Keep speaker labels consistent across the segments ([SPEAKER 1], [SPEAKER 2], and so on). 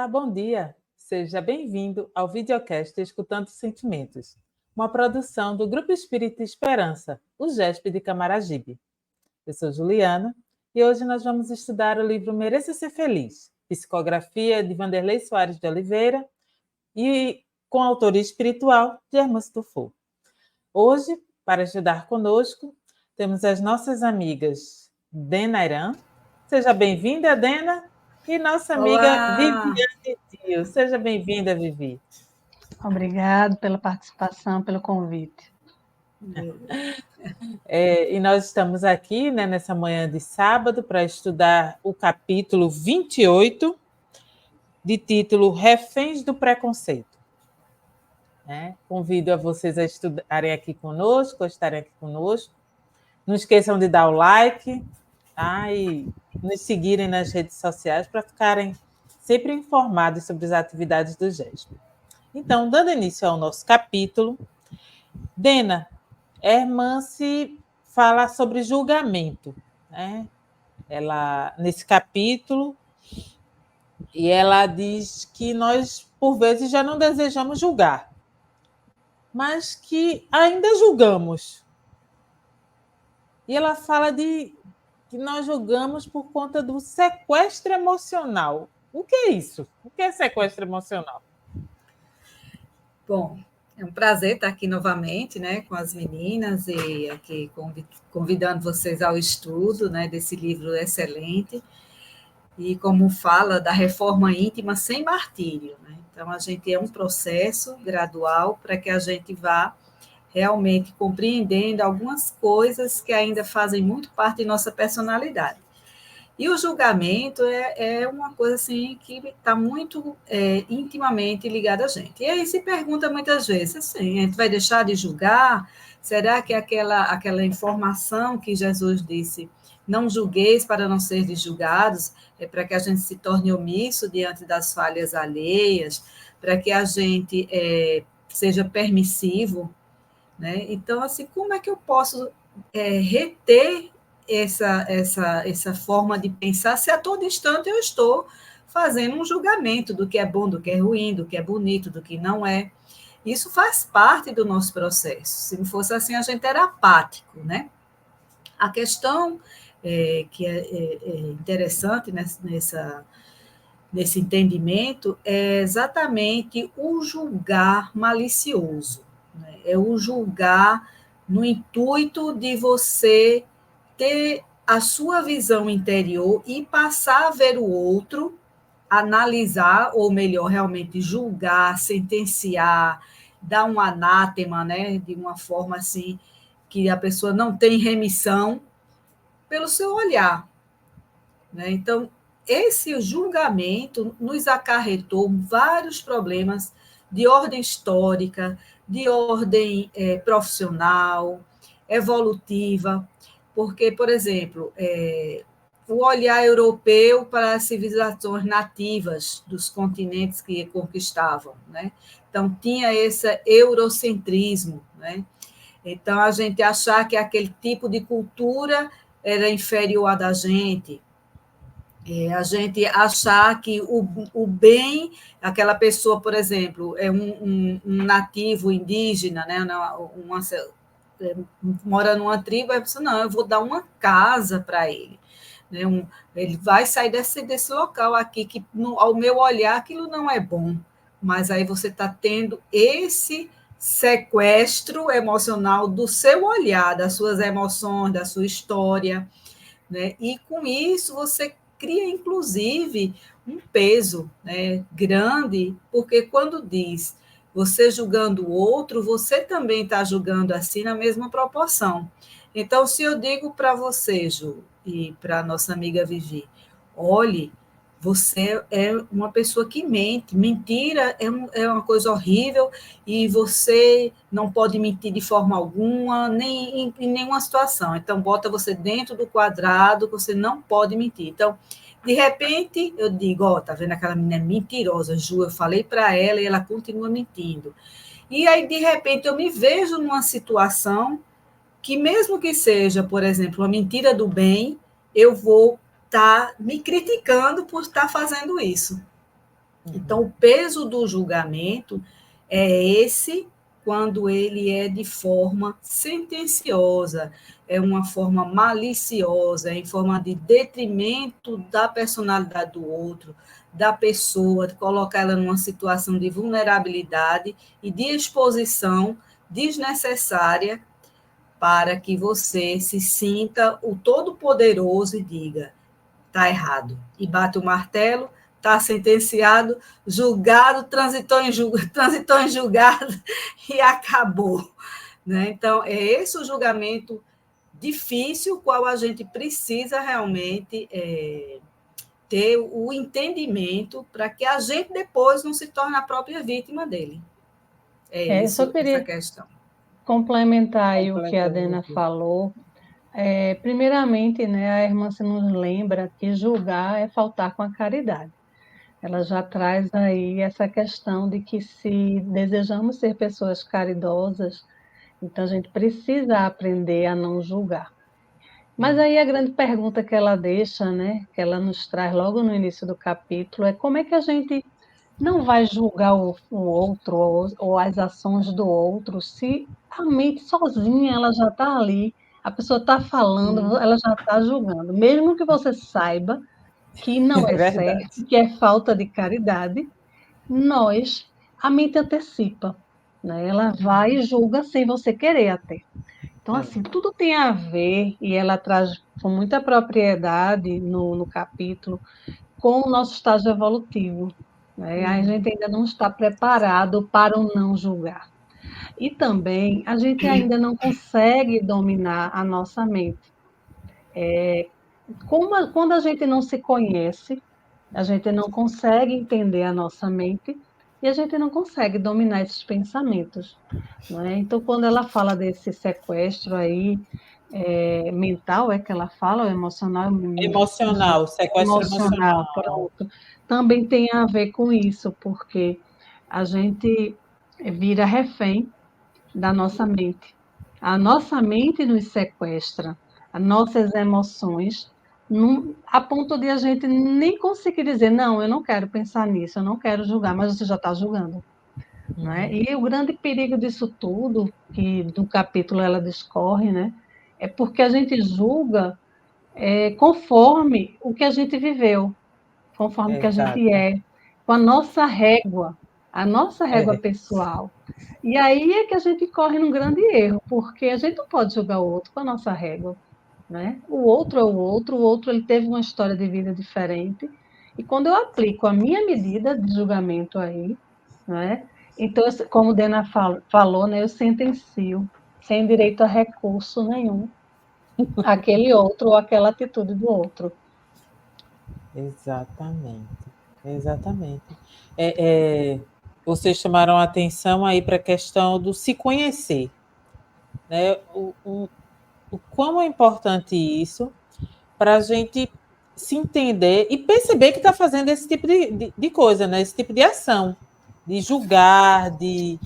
[SPEAKER 1] Olá, bom dia. Seja bem-vindo ao videocast Escutando Sentimentos, uma produção do Grupo Espírita Esperança, o GESP de Camaragibe. Eu sou Juliana e hoje nós vamos estudar o livro Mereça Ser Feliz, psicografia de Vanderlei Soares de Oliveira e com autoria espiritual de Hermãos Tufo. Hoje, para ajudar conosco, temos as nossas amigas Dena Irã. Seja bem-vinda, Dena. E nossa amiga
[SPEAKER 2] Olá!
[SPEAKER 1] Viviane Dio. Seja bem-vinda, Vivi.
[SPEAKER 3] Obrigada pela participação, pelo convite.
[SPEAKER 1] E nós estamos aqui, né, nessa manhã de sábado para estudar o capítulo 28, de título Reféns do Preconceito. Convido a vocês a estudarem aqui conosco, a estarem aqui conosco. Não esqueçam de dar o like, e nos seguirem nas redes sociais para ficarem sempre informados sobre as atividades do GESP. Então, dando início ao nosso capítulo, Dena, Hermance fala sobre julgamento, né? Ela, nesse capítulo, e ela diz que nós, por vezes, já não desejamos julgar, mas que ainda julgamos. E ela fala de que nós julgamos por conta do sequestro emocional. O que é isso? O que é sequestro emocional?
[SPEAKER 2] Bom, é um prazer estar aqui novamente, né, com as meninas e aqui convidando vocês ao estudo, né, desse livro excelente. E como fala da reforma íntima sem martírio, né? Então a gente é um processo gradual para que a gente vá realmente compreendendo algumas coisas que ainda fazem muito parte de nossa personalidade. E o julgamento é uma coisa assim que está muito intimamente ligada a gente. E aí se pergunta muitas vezes, assim, a gente vai deixar de julgar? Será que aquela informação que Jesus disse, não julgueis para não seres julgados, é para que a gente se torne omisso diante das falhas alheias, para que a gente seja permissivo, né? Então, assim, como é que eu posso reter essa forma de pensar se a todo instante eu estou fazendo um julgamento do que é bom, do que é ruim, do que é bonito, do que não é? Isso faz parte do nosso processo. Se não fosse assim, a gente era apático, né? A questão que é interessante nesse entendimento é exatamente o julgar malicioso, né? É o julgar no intuito de você ter a sua visão interior e passar a ver o outro, analisar, ou melhor, realmente julgar, sentenciar, dar um anátema, né, de uma forma assim que a pessoa não tem remissão pelo seu olhar, né? Então, esse julgamento nos acarretou vários problemas de ordem histórica, de ordem profissional, evolutiva, porque, por exemplo, o olhar europeu para as civilizações nativas dos continentes que conquistavam, né? Então, tinha esse eurocentrismo, né? Então, a gente achar que aquele tipo de cultura era inferior à da gente, a gente achar que o bem, aquela pessoa, por exemplo, é um nativo indígena, né, mora numa tribo, aí você, não, eu vou dar uma casa para ele. Né, ele vai sair desse local aqui, que ao meu olhar aquilo não é bom, mas aí você está tendo esse sequestro emocional do seu olhar, das suas emoções, da sua história, né? E com isso você cria, inclusive, um peso, né, grande, porque quando diz você julgando o outro, você também está julgando assim na mesma proporção. Então, se eu digo para você, Ju, e para a nossa amiga Vivi, olhe, você é uma pessoa que mente, mentira é uma coisa horrível e você não pode mentir de forma alguma, nem em nenhuma situação. Então, bota você dentro do quadrado, você não pode mentir. Então, de repente, eu digo, ó, tá vendo aquela menina mentirosa, Ju, eu falei para ela e ela continua mentindo. E aí, de repente, eu me vejo numa situação que, mesmo que seja, por exemplo, uma mentira do bem, eu vou estar me criticando por estar fazendo isso. Então, o peso do julgamento é esse quando ele é de forma sentenciosa, é uma forma maliciosa, é em forma de detrimento da personalidade do outro, da pessoa, de colocar ela numa situação de vulnerabilidade e de exposição desnecessária para que você se sinta o todo-poderoso e diga: está errado. E bate o martelo, está sentenciado, julgado, transitou em julgado e acabou. Né? Então, é esse o julgamento difícil, qual a gente precisa realmente ter o entendimento para que a gente depois não se torne a própria vítima dele. É
[SPEAKER 3] Eu só
[SPEAKER 2] isso, essa
[SPEAKER 3] queria
[SPEAKER 2] questão.
[SPEAKER 3] complementar aí o que a Dena
[SPEAKER 1] Completamente.
[SPEAKER 3] falou. Primeiramente, né, a irmã se nos lembra que julgar é faltar com a caridade. Ela já traz aí essa questão de que se desejamos ser pessoas caridosas, então a gente precisa aprender a não julgar. Mas aí a grande pergunta que ela deixa, né, que ela nos traz logo no início do capítulo, é como é que a gente não vai julgar o outro ou as ações do outro se a mente sozinha ela já está ali, a pessoa está falando, ela já está julgando, mesmo que você saiba que não
[SPEAKER 1] É
[SPEAKER 3] é
[SPEAKER 1] verdade.
[SPEAKER 3] certo, que é falta de caridade, nós, a mente antecipa, né? Ela vai e julga sem você querer até. Então,
[SPEAKER 1] É.
[SPEAKER 3] assim, tudo tem a ver, e ela traz com muita propriedade no capítulo, com o nosso estágio evolutivo. Né? A gente ainda não está preparado para o não julgar. E também a gente ainda não consegue dominar a nossa mente. Quando a gente não se conhece, a gente não consegue entender a nossa mente e a gente não consegue dominar esses pensamentos. Né? Então, quando ela fala desse sequestro aí, mental, é que ela fala, ou emocional,
[SPEAKER 1] Emocional, sequestro
[SPEAKER 3] emocional,
[SPEAKER 1] emocional.
[SPEAKER 3] pronto, também tem a ver com isso, porque a gente vira refém da nossa mente. A nossa mente nos sequestra, as nossas emoções, a ponto de a gente nem conseguir dizer, não, eu não quero pensar nisso, eu não quero julgar, mas você já está julgando. Né? E o grande perigo disso tudo, que do capítulo ela discorre, né, é porque a gente julga conforme o que a gente viveu, conforme o que a gente
[SPEAKER 1] Exato.
[SPEAKER 3] é, com a nossa régua
[SPEAKER 1] É.
[SPEAKER 3] pessoal. E aí é que a gente corre num grande erro, porque a gente não pode julgar o outro com a nossa régua. Né? O outro é o outro ele teve uma história de vida diferente, e quando eu aplico a minha medida de julgamento aí, né? Então, como Dena falou, né, eu sentencio, sem direito a recurso nenhum, aquele outro ou aquela atitude do outro.
[SPEAKER 1] Exatamente. Exatamente. Vocês chamaram a atenção aí para a questão do se conhecer. Né? O quão é importante isso para a gente se entender e perceber que está fazendo esse tipo de coisa, né? Esse tipo de ação, de julgar, de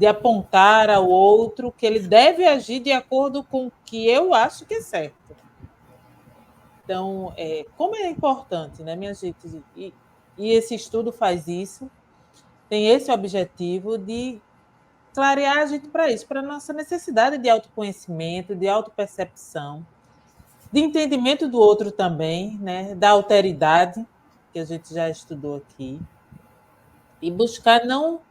[SPEAKER 1] apontar ao outro que ele deve agir de acordo com o que eu acho que é certo. Então, como é importante, né, minha gente? E esse estudo faz isso, tem esse objetivo de clarear a gente para isso, para a nossa necessidade de autoconhecimento, de autopercepção, de entendimento do outro também, né, da alteridade, que a gente já estudou aqui, e buscar não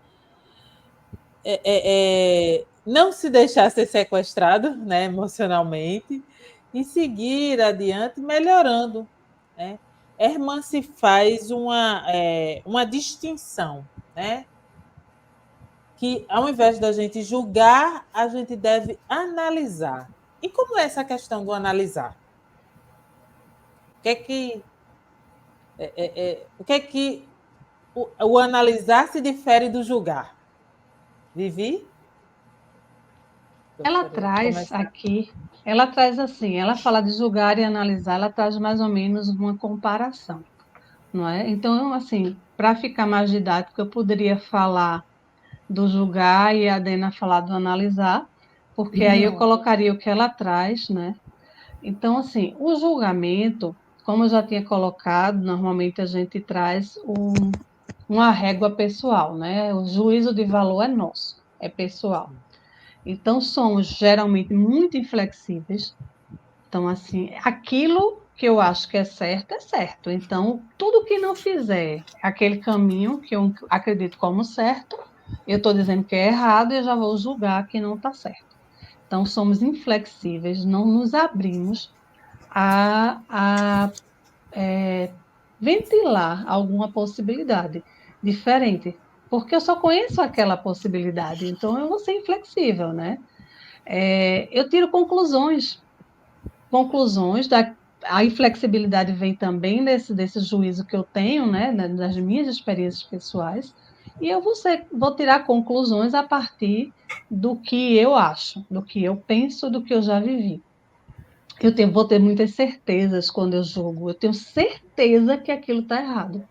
[SPEAKER 1] se deixar ser sequestrado, né, emocionalmente, e seguir adiante melhorando. Né? Herman se faz uma distinção, né? Que ao invés da gente julgar, a gente deve analisar. E como é essa questão do analisar? O que é que o analisar se difere do julgar? Vivi?
[SPEAKER 3] Ela
[SPEAKER 1] Gostaria de
[SPEAKER 3] traz
[SPEAKER 1] começar.
[SPEAKER 3] aqui, ela traz assim, ela fala de julgar e analisar, ela traz mais ou menos uma comparação, não é? Então, assim, para ficar mais didático, eu poderia falar do julgar e a Dena falar do analisar, porque aí eu colocaria o que ela traz, né? Então, assim, o julgamento, como eu já tinha colocado, normalmente a gente traz uma régua pessoal, né? O juízo de valor é nosso, é pessoal. Então, somos geralmente muito inflexíveis. Então, assim, aquilo que eu acho que é certo, é certo. Então, tudo que não fizer aquele caminho que eu acredito como certo, eu estou dizendo que é errado e eu já vou julgar que não está certo. Então, somos inflexíveis, não nos abrimos a ventilar alguma possibilidade diferente, porque eu só conheço aquela possibilidade, então eu vou ser inflexível, né? Eu tiro conclusões a inflexibilidade vem também desse juízo que eu tenho, né, das minhas experiências pessoais, e eu vou tirar conclusões a partir do que eu acho, do que eu penso, do que eu já vivi. Vou ter muitas certezas quando eu julgo. Eu tenho certeza que aquilo está errado.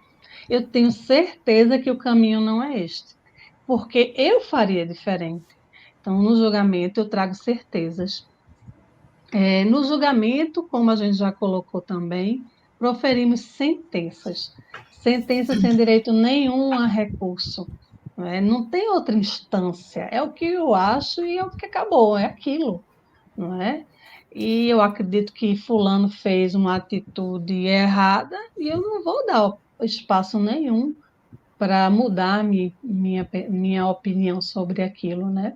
[SPEAKER 3] Eu tenho certeza que o caminho não é este, porque eu faria diferente. Então, no julgamento, eu trago certezas. No julgamento, como a gente já colocou também, proferimos sentenças. Sentenças sem direito nenhum a recurso. Não tem outra instância. É o que eu acho e é o que acabou, é aquilo, não é? E eu acredito que fulano fez uma atitude errada e eu não vou dar espaço nenhum para mudar minha opinião sobre aquilo, né?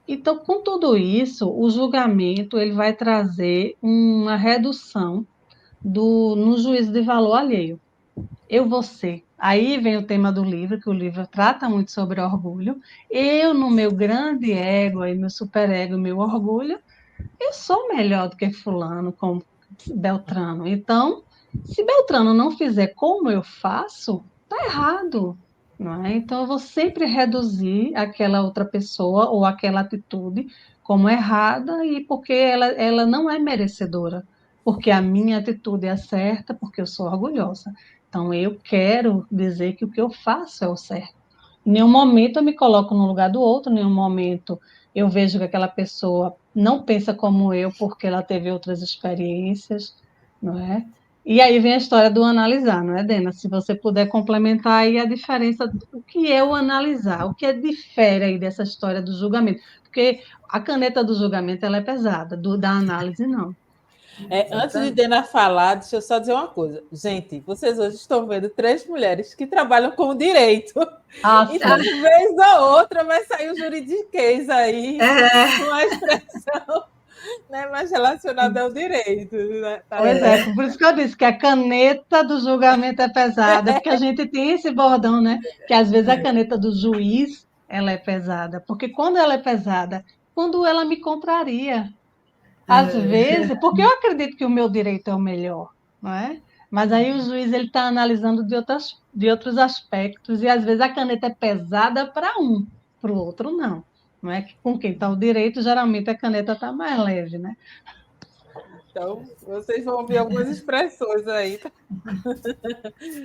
[SPEAKER 3] Então, com tudo isso, o julgamento ele vai trazer uma redução no juízo de valor alheio. Eu vou ser. Aí vem o tema do livro, que o livro trata muito sobre orgulho. Eu, no meu grande ego, aí, meu superego, meu orgulho, eu sou melhor do que fulano, como Beltrano. Então, se Beltrano não fizer como eu faço, tá errado, não é? Então, eu vou sempre reduzir aquela outra pessoa ou aquela atitude como errada e porque ela não é merecedora, porque a minha atitude é certa, porque eu sou orgulhosa. Então, eu quero dizer que o que eu faço é o certo. Em nenhum momento eu me coloco no lugar do outro, em nenhum momento eu vejo que aquela pessoa não pensa como eu porque ela teve outras experiências, não é? E aí vem a história do analisar, não é, Dena? Se você puder complementar aí a diferença do que é o analisar, o que é difere aí dessa história do julgamento, porque a caneta do julgamento ela é pesada, da análise não.
[SPEAKER 1] Antes de Dena falar, deixa eu só dizer uma coisa. Gente, vocês hoje estão vendo 3 mulheres que trabalham com direito. Então, vez ou outra, vai sair o juridiquês aí, uma expressão, né, mais relacionada ao direito. Né?
[SPEAKER 3] Pois é, por isso que eu disse que a caneta do julgamento é pesada, porque a gente tem esse bordão, né? Que às vezes a caneta do juiz ela é pesada, porque quando ela é pesada, quando ela me contraria, às vezes, porque eu acredito que o meu direito é o melhor, não é? Mas aí o juiz ele está analisando de outros aspectos, e às vezes a caneta é pesada para um, para o outro não. Não é que com quem está o direito, geralmente a caneta está mais leve, né?
[SPEAKER 1] Então, vocês vão ver algumas expressões aí.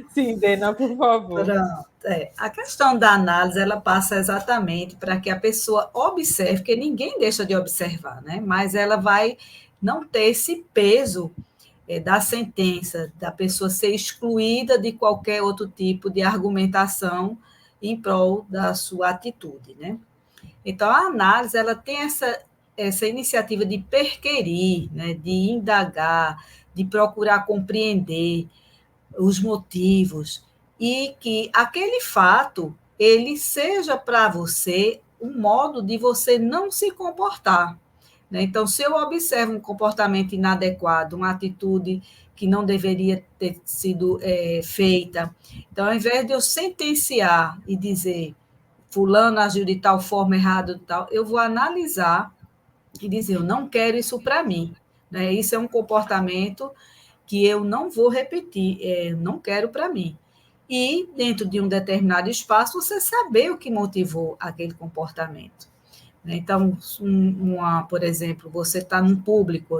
[SPEAKER 1] Sim, Dena, por favor.
[SPEAKER 2] Pronto. A questão da análise, ela passa exatamente para que a pessoa observe, porque ninguém deixa de observar, né? Mas ela vai não ter esse peso da sentença, da pessoa ser excluída de qualquer outro tipo de argumentação em prol da sua atitude, né? Então, a análise, ela tem essa iniciativa de perquerir, né? De indagar, de procurar compreender os motivos, e que aquele fato ele seja para você um modo de você não se comportar. Né? Então, se eu observo um comportamento inadequado, uma atitude que não deveria ter sido feita, então, ao invés de eu sentenciar e dizer fulano agiu de tal forma errada, tal, eu vou analisar e dizer, eu não quero isso para mim. Né? Isso é um comportamento que eu não vou repetir, não quero para mim. E, dentro de um determinado espaço, você saber o que motivou aquele comportamento. Então, por exemplo, você está num público,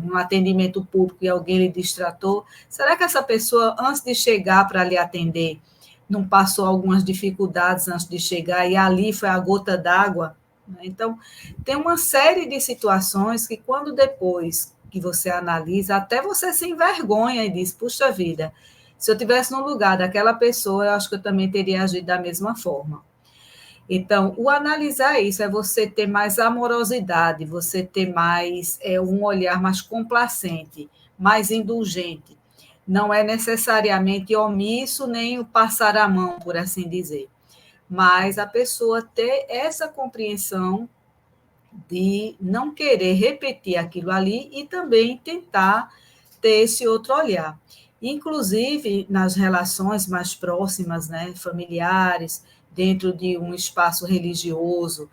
[SPEAKER 2] um atendimento público e alguém lhe distratou, será que essa pessoa, antes de chegar para lhe atender, não passou algumas dificuldades antes de chegar e ali foi a gota d'água? Então, tem uma série de situações que, quando depois que você analisa, até você se envergonha e diz, puxa vida, Se eu tivesse no lugar daquela pessoa, eu acho que eu também teria agido da mesma forma. Então, o analisar isso é você ter mais amorosidade, você ter mais um olhar mais complacente, mais indulgente. Não é necessariamente omisso nem o passar a mão, por assim dizer, mas a pessoa ter essa compreensão de não querer repetir aquilo ali e também tentar ter esse outro olhar. Inclusive, nas relações mais próximas, né, familiares, dentro de um espaço religioso,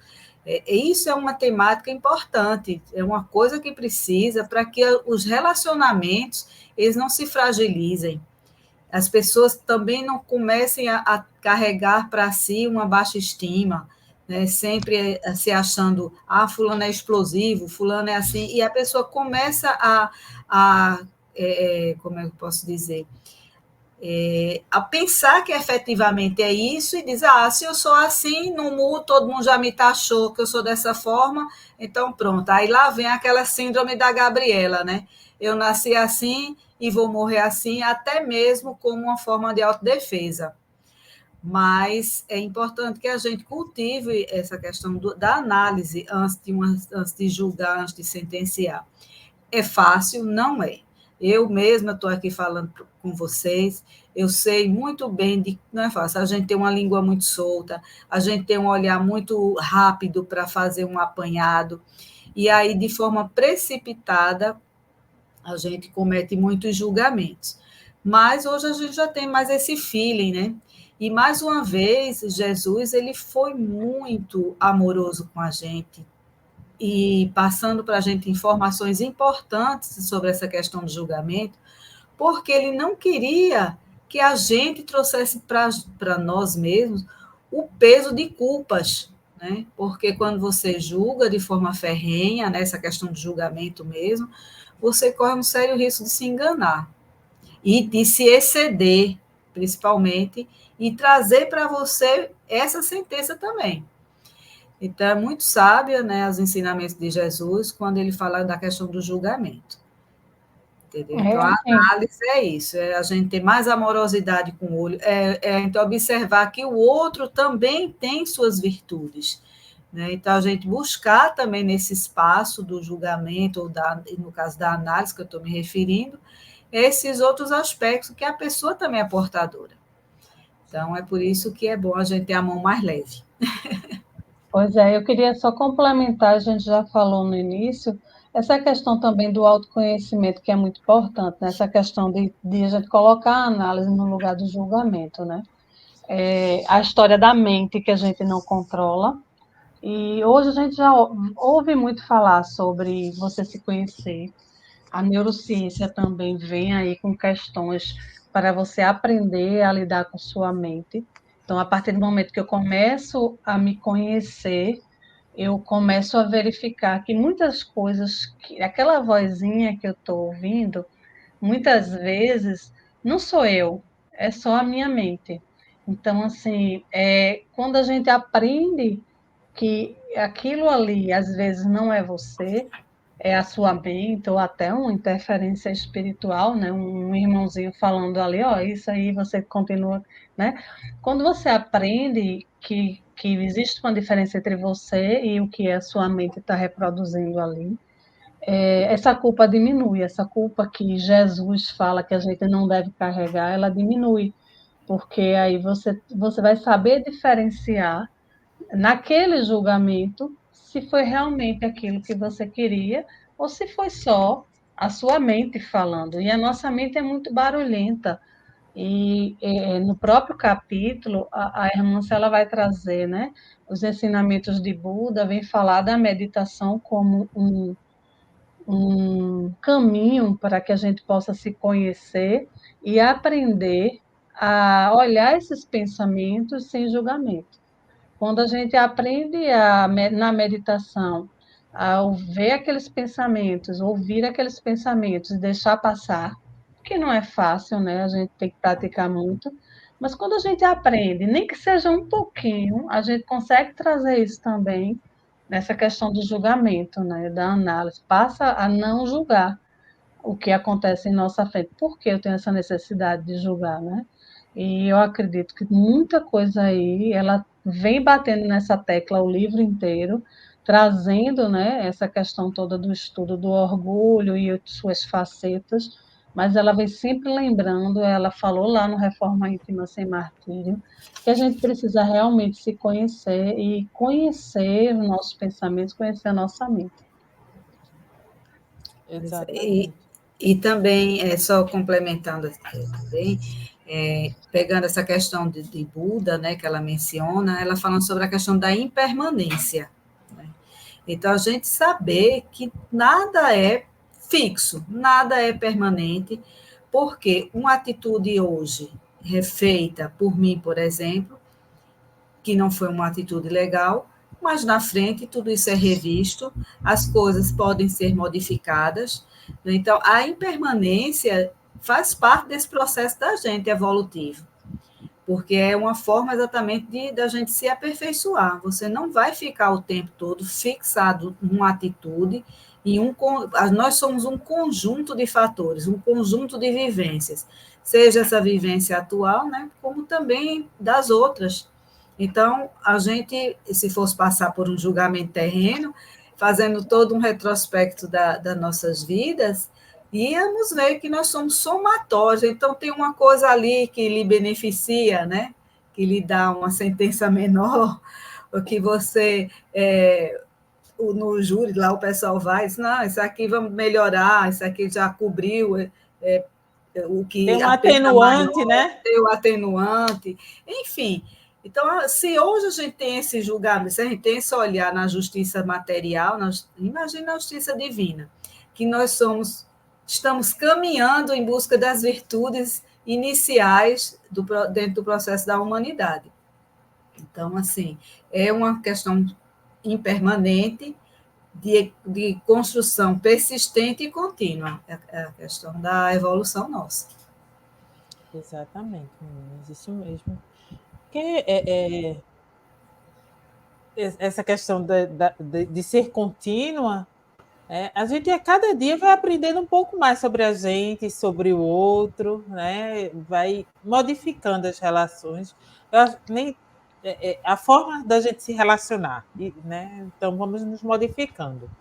[SPEAKER 2] isso é uma temática importante, é uma coisa que precisa para que os relacionamentos eles não se fragilizem. As pessoas também não comecem a carregar para si uma baixa estima, né? Sempre se achando, fulano é explosivo, fulano é assim, e a pessoa começa como eu posso dizer, a pensar que efetivamente é isso e diz, se eu sou assim, não mudo, todo mundo já me taxou que eu sou dessa forma, então pronto. Aí lá vem aquela síndrome da Gabriela, né? Eu nasci assim e vou morrer assim, até mesmo como uma forma de autodefesa. Mas é importante que a gente cultive essa questão da análise antes de julgar, antes de sentenciar. É fácil? Não é. Eu mesma estou aqui falando com vocês, eu sei muito bem de que não é fácil. A gente tem uma língua muito solta, a gente tem um olhar muito rápido para fazer um apanhado, e aí, de forma precipitada, a gente comete muitos julgamentos. Mas hoje a gente já tem mais esse feeling, né? E mais uma vez, Jesus ele foi muito amoroso com a gente, e passando para a gente informações importantes sobre essa questão do julgamento, porque ele não queria que a gente trouxesse para nós mesmos o peso de culpas, né? Porque quando você julga de forma ferrenha, nessa questão de julgamento mesmo, você corre um sério risco de se enganar e de se exceder, principalmente, e trazer para você essa sentença também. Então, é muito sábio, né, os ensinamentos de Jesus quando ele fala da questão do julgamento. Entendeu? Então, a
[SPEAKER 3] Assim,
[SPEAKER 2] análise é isso, é a gente ter mais amorosidade com o olho, é a gente observar que o outro também tem suas virtudes. Né? Então, a gente buscar também nesse espaço do julgamento, ou no caso da análise que eu estou me referindo, esses outros aspectos que a pessoa também é portadora. Então, é por isso que é bom a gente ter a mão mais leve.
[SPEAKER 3] pois é, eu queria só complementar, a gente já falou no início, essa questão também do autoconhecimento, que é muito importante, né? Essa questão de a gente colocar a análise no lugar do julgamento, né? A história da mente que a gente não controla, e hoje a gente já ouve muito falar sobre você se conhecer. A neurociência também vem aí com questões para você aprender a lidar com sua mente. Então, a partir do momento que eu começo a me conhecer, eu começo a verificar que muitas coisas, aquela vozinha que eu estou ouvindo, muitas vezes não sou eu, é só a minha mente. Então, assim, quando a gente aprende que aquilo ali às vezes não é você, é a sua mente, ou até uma interferência espiritual, né? Um irmãozinho falando ali, ó, isso aí você continua, né? Quando você aprende que existe uma diferença entre você e o que a sua mente está reproduzindo ali, essa culpa diminui, essa culpa que Jesus fala que a gente não deve carregar, ela diminui, porque aí você vai saber diferenciar naquele julgamento se foi realmente aquilo que você queria ou se foi só a sua mente falando. E a nossa mente é muito barulhenta. E no próprio capítulo, a irmã ela vai trazer, né, os ensinamentos de Buda, vem falar da meditação como um caminho para que a gente possa se conhecer e aprender a olhar esses pensamentos sem julgamento. Quando a gente aprende na meditação a ver aqueles pensamentos, ouvir aqueles pensamentos e deixar passar, que não é fácil, né? A gente tem que praticar muito, mas quando a gente aprende, nem que seja um pouquinho, a gente consegue trazer isso também nessa questão do julgamento, né? Da análise, passa a não julgar o que acontece em nossa frente. Por que eu tenho essa necessidade de julgar, né? E eu acredito que muita coisa aí, ela vem batendo nessa tecla o livro inteiro, trazendo, né, essa questão toda do estudo do orgulho e suas facetas, mas ela vem sempre lembrando, ela falou lá no Reforma Íntima Sem Martírio, que a gente precisa realmente se conhecer e conhecer os nossos pensamentos, conhecer a nossa mente.
[SPEAKER 1] Exatamente.
[SPEAKER 2] E também, só complementando também, pegando essa questão de Buda, né, que ela menciona, ela falando sobre a questão da impermanência. Né? Então, a gente saber que nada é fixo, nada é permanente, porque uma atitude hoje refeita por mim, por exemplo, que não foi uma atitude legal, mas na frente tudo isso é revisto, as coisas podem ser modificadas. Então, a impermanência faz parte desse processo da gente evolutivo, porque é uma forma exatamente da gente se aperfeiçoar. Você não vai ficar o tempo todo fixado numa atitude, nós somos um conjunto de fatores, um conjunto de vivências, seja essa vivência atual, né, como também das outras. Então, a gente, se fosse passar por um julgamento terreno, fazendo todo um retrospecto das nossas vidas, íamos ver que nós somos somatórios. Então, tem uma coisa ali que lhe beneficia, né? Que lhe dá uma sentença menor, ou que você, no júri, lá o pessoal vai e diz, não, isso aqui vamos melhorar, isso aqui já cobriu o que
[SPEAKER 1] Tem um
[SPEAKER 2] a pena
[SPEAKER 1] atenuante,
[SPEAKER 2] maior,
[SPEAKER 1] né?
[SPEAKER 2] tem o atenuante, enfim. Então, se hoje a gente tem esse julgamento, se a gente tem esse olhar na justiça material, imagina a justiça divina, que nós estamos caminhando em busca das virtudes iniciais dentro do processo da humanidade. Então, assim, é uma questão impermanente de construção persistente e contínua, é a questão da evolução nossa.
[SPEAKER 1] Exatamente, meninas, isso mesmo. Porque essa questão de ser contínua, a gente a cada dia vai aprendendo um pouco mais sobre a gente, sobre o outro, né? Vai modificando as relações. A forma da gente se relacionar, né? Então vamos nos modificando.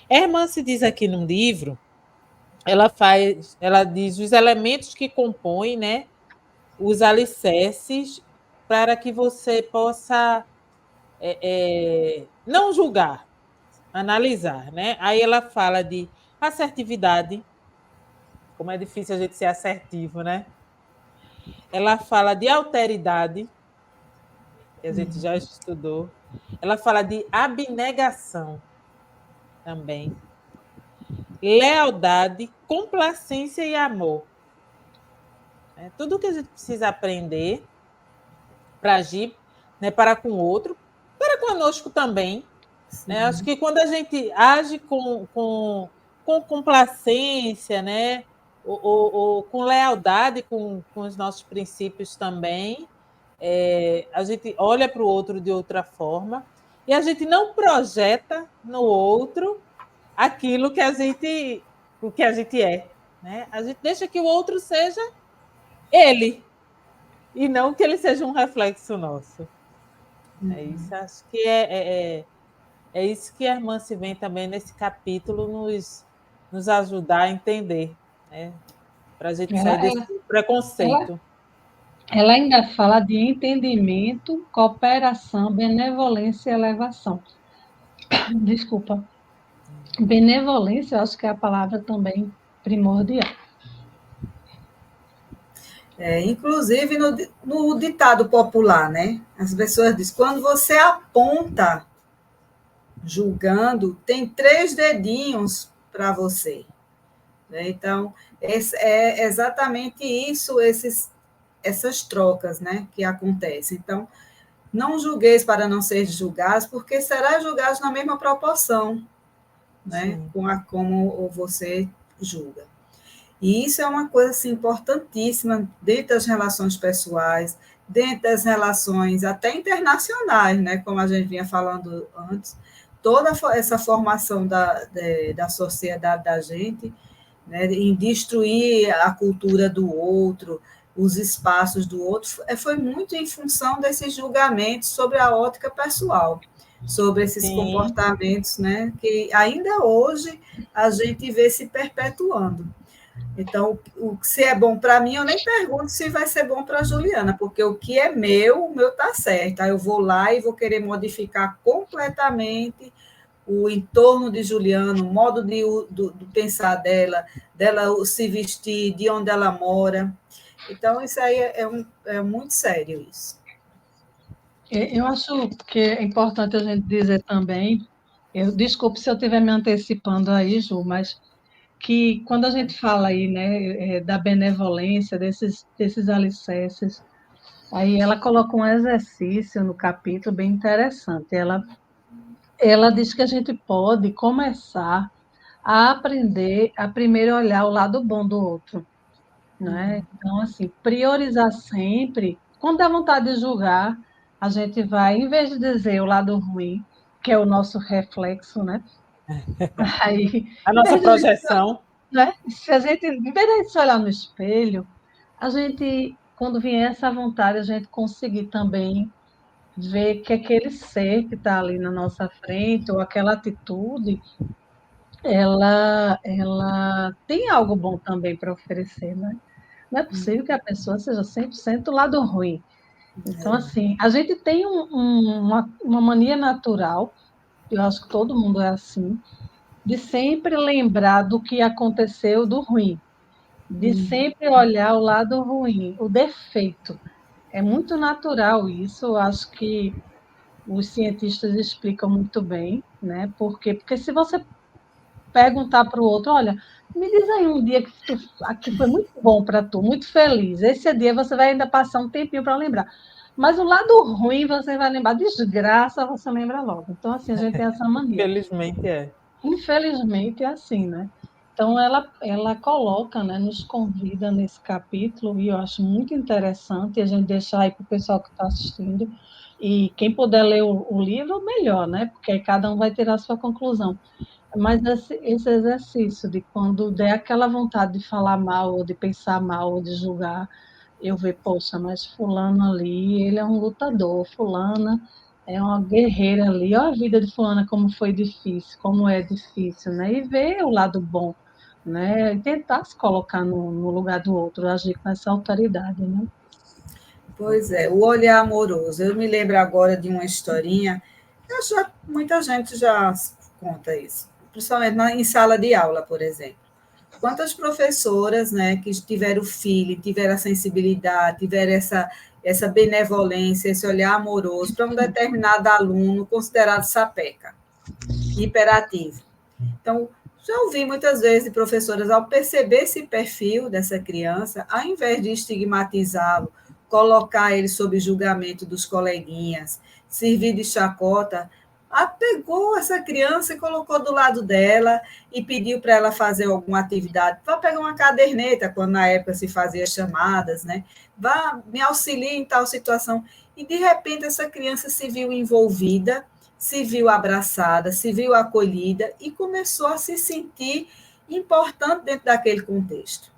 [SPEAKER 1] Herman se diz aqui no livro, ela diz os elementos que compõem, né, os alicerces para que você possa não julgar, analisar, né? Aí ela fala de assertividade, como é difícil a gente ser assertivo, né? Ela fala de alteridade, que a gente já estudou. Ela fala de abnegação também. Lealdade, complacência e amor. Tudo que a gente precisa aprender para agir, né, para com o outro, para conosco também. Né? Acho que quando a gente age com complacência, né, ou com lealdade com os nossos princípios também, a gente olha para o outro de outra forma e a gente não projeta no outro aquilo que o que a gente é. Né? A gente deixa que o outro seja ele, e não que ele seja um reflexo nosso. É isso, acho que é isso que a irmã se vem também nesse capítulo nos ajudar a entender, né? Para a gente sair desse preconceito.
[SPEAKER 3] Ela ainda fala de entendimento, cooperação, benevolência e elevação. Desculpa. Benevolência, eu acho que é a palavra também primordial.
[SPEAKER 2] Inclusive no ditado popular, né? As pessoas dizem, quando você aponta julgando, tem 3 dedinhos para você. Né? Então, é exatamente isso, essas trocas, né, que acontecem. Então, não julgueis para não ser julgados, porque será julgados na mesma proporção, né, como você julga. E isso é uma coisa assim, importantíssima dentro das relações pessoais, dentro das relações até internacionais, né, como a gente vinha falando antes, toda essa formação da sociedade da gente né, em destruir a cultura do outro, os espaços do outro, foi muito em função desses julgamentos sobre a ótica pessoal, sobre esses comportamentos, né, que ainda hoje a gente vê se perpetuando. Então, se é bom para mim, eu nem pergunto se vai ser bom para a Juliana, porque o que é meu, o meu está certo. Aí eu vou lá e vou querer modificar completamente o entorno de Juliana, o modo do pensar dela se vestir, de onde ela mora. Então, isso aí é muito sério, isso.
[SPEAKER 3] Eu acho que é importante a gente dizer também, desculpe se eu estiver me antecipando aí, Ju, mas que quando a gente fala aí, né, da benevolência, desses alicerces, aí ela coloca um exercício no capítulo bem interessante. Ela diz que a gente pode começar a aprender a primeiro olhar o lado bom do outro, né? Então, assim, priorizar sempre. Quando dá vontade de julgar, a gente vai, em vez de dizer o lado ruim, que é o nosso reflexo, né? Aí,
[SPEAKER 1] A
[SPEAKER 3] em
[SPEAKER 1] nossa
[SPEAKER 3] vez de,
[SPEAKER 1] projeção.
[SPEAKER 3] né? Se a gente, em vez de a gente se olhar no espelho, a gente, quando vier essa vontade, a gente conseguir também ver que aquele ser que está ali na nossa frente, ou aquela atitude, ela tem algo bom também para oferecer, né? Não é possível que a pessoa seja 100% do lado ruim. Então, assim, a gente tem uma mania natural, eu acho que todo mundo é assim, de sempre lembrar do que aconteceu do ruim, de sempre olhar o lado ruim, o defeito. É muito natural isso, eu acho que os cientistas explicam muito bem, né? Por quê? Porque se você perguntar para o outro, olha, me diz aí um dia que foi muito bom para tu, muito feliz. Esse dia você vai ainda passar um tempinho para lembrar. Mas o lado ruim você vai lembrar, desgraça você lembra logo. Então, assim, a gente tem essa mania.
[SPEAKER 1] Infelizmente é.
[SPEAKER 3] Infelizmente é assim, né? Então, ela coloca, né, nos convida nesse capítulo, e eu acho muito interessante a gente deixar aí para o pessoal que está assistindo, e quem puder ler o livro, melhor, né? Porque aí cada um vai ter a sua conclusão. Mas esse exercício de quando der aquela vontade de falar mal, ou de pensar mal, ou de julgar, eu ver, poxa, mas fulano ali, ele é um lutador, fulana é uma guerreira ali, olha a vida de fulana como foi difícil, como é difícil, né? E ver o lado bom, né? E tentar se colocar no lugar do outro, agir com essa autoridade, né?
[SPEAKER 2] Pois é, o olhar amoroso. Eu me lembro agora de uma historinha, muita gente já conta isso, principalmente em sala de aula, por exemplo. Quantas professoras, né, que tiveram filho, tiveram a sensibilidade, tiveram essa benevolência, esse olhar amoroso para um determinado aluno considerado sapeca, hiperativo. Então, já ouvi muitas vezes de professoras, ao perceber esse perfil dessa criança, ao invés de estigmatizá-lo, colocar ele sob julgamento dos coleguinhas, servir de chacota, pegou essa criança e colocou do lado dela e pediu para ela fazer alguma atividade. Vá pegar uma caderneta, quando na época se fazia chamadas, né? Vá, me auxilie em tal situação. E, de repente, essa criança se viu envolvida, se viu abraçada, se viu acolhida e começou a se sentir importante dentro daquele contexto.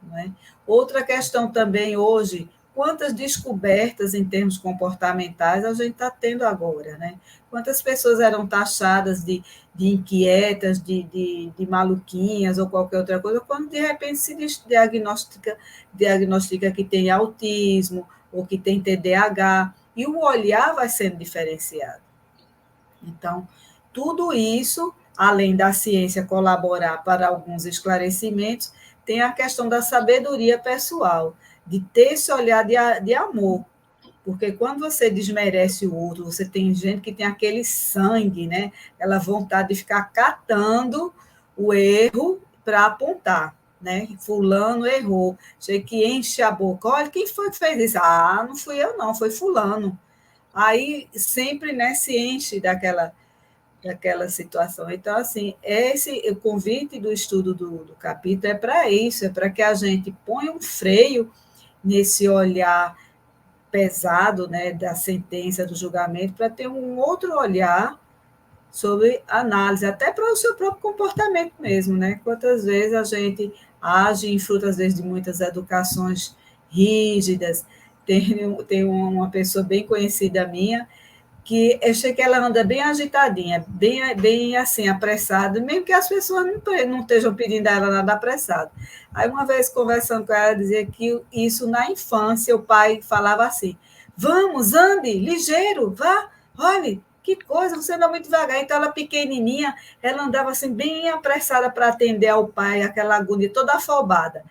[SPEAKER 2] Não é? Outra questão também hoje, quantas descobertas em termos comportamentais a gente está tendo agora, né? Quantas pessoas eram taxadas de inquietas, de maluquinhas ou qualquer outra coisa, quando de repente se diagnostica que tem autismo ou que tem TDAH, e o olhar vai sendo diferenciado. Então, tudo isso, além da ciência colaborar para alguns esclarecimentos, tem a questão da sabedoria pessoal, de ter esse olhar de amor. Porque quando você desmerece o outro, você tem gente que tem aquele sangue, né? Aquela vontade de ficar catando o erro para apontar, né? Fulano errou. Chega que enche a boca. Olha, quem foi que fez isso? Ah, não fui eu, não, foi fulano. Aí sempre, né, se enche daquela situação. Então, assim, o convite do estudo do capítulo é para isso, é para que a gente ponha um freio nesse olhar pesado, né, da sentença, do julgamento, para ter um outro olhar sobre análise, até para o seu próprio comportamento mesmo, né? Quantas vezes a gente age em fruto, às vezes, de muitas educações rígidas. Tem uma pessoa bem conhecida minha, que eu achei que ela anda bem agitadinha, bem assim, apressada, mesmo que as pessoas não estejam pedindo a ela nada apressado. Aí, uma vez, conversando com ela, dizia que isso na infância, o pai falava assim, vamos, ande, ligeiro, vá, olhe, que coisa, você anda muito devagar. Então, ela pequenininha, ela andava assim, bem apressada para atender ao pai, aquela agulha toda afobada.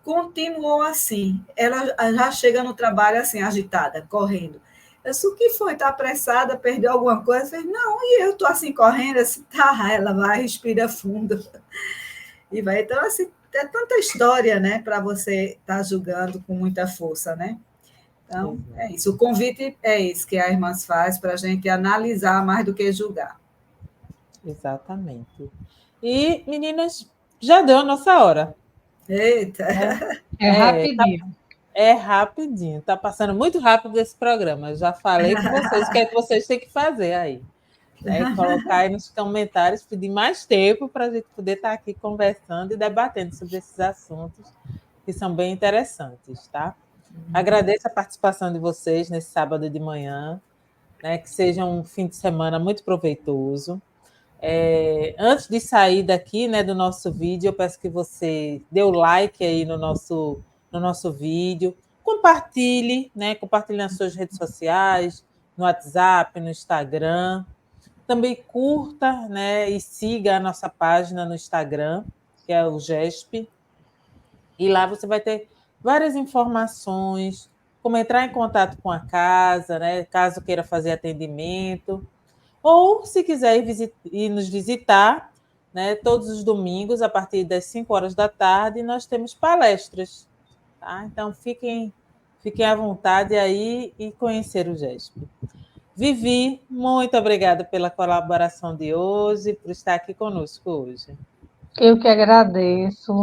[SPEAKER 2] Continuou assim. Ela já chega no trabalho assim, agitada, correndo. Eu disse, o que foi? Está apressada? Perdeu alguma coisa? Eu falei, não, e eu estou assim correndo? Assim, tá, ela vai, respira fundo. E vai. Então, assim, é tanta história, né, para você estar julgando com muita força, né? Então, é isso. O convite é isso que a Irmãs faz para a gente analisar mais do que julgar.
[SPEAKER 1] Exatamente. E, meninas, já deu a nossa hora.
[SPEAKER 2] Eita!
[SPEAKER 3] É rapidinho.
[SPEAKER 1] É rapidinho. Está passando muito rápido esse programa. Eu já falei com vocês o que é que vocês têm que fazer aí. Né? Colocar aí nos comentários, pedir mais tempo para a gente poder estar aqui conversando e debatendo sobre esses assuntos que são bem interessantes, tá? Agradeço a participação de vocês nesse sábado de manhã, né? Que seja um fim de semana muito proveitoso. Antes de sair daqui, né, do nosso vídeo, eu peço que você dê o like aí no nosso vídeo, compartilhe, né? Compartilhe nas suas redes sociais, no WhatsApp, no Instagram. Também curta, né, e siga a nossa página no Instagram, que é o GESP. E lá você vai ter várias informações, como entrar em contato com a casa, né, caso queira fazer atendimento. Ou, se quiser ir nos visitar, né, todos os domingos, a partir das 5 horas da tarde, nós temos palestras. Tá? Então, fiquem à vontade aí e conhecer o GESP. Vivi, muito obrigada pela colaboração de hoje, por estar aqui conosco hoje.
[SPEAKER 3] Eu que agradeço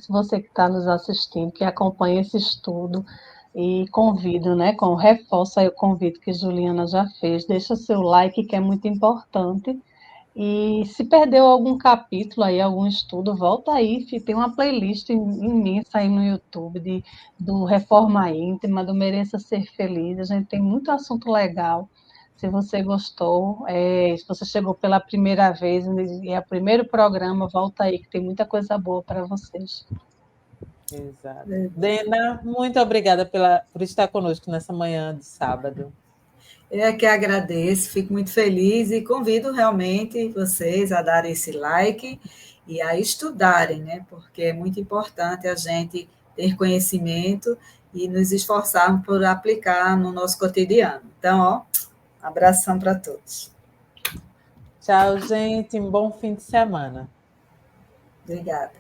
[SPEAKER 3] você que está nos assistindo, que acompanha esse estudo e convido, né, reforço aí o convite que Juliana já fez, deixa seu like que é muito importante e se perdeu algum capítulo aí, algum estudo, volta aí, tem uma playlist imensa aí no YouTube do Reforma Íntima, do Mereça Ser Feliz, a gente tem muito assunto legal. Se você gostou, se você chegou pela primeira vez e é o primeiro programa, volta aí, que tem muita coisa boa para vocês.
[SPEAKER 1] Exato. Dena, muito obrigada por estar conosco nessa manhã de sábado.
[SPEAKER 2] Eu é que agradeço, fico muito feliz e convido realmente vocês a darem esse like e a estudarem, né? Porque é muito importante a gente ter conhecimento e nos esforçarmos por aplicar no nosso cotidiano. Então, ó, abração para todos.
[SPEAKER 1] Tchau, gente. Um bom fim de semana.
[SPEAKER 2] Obrigada.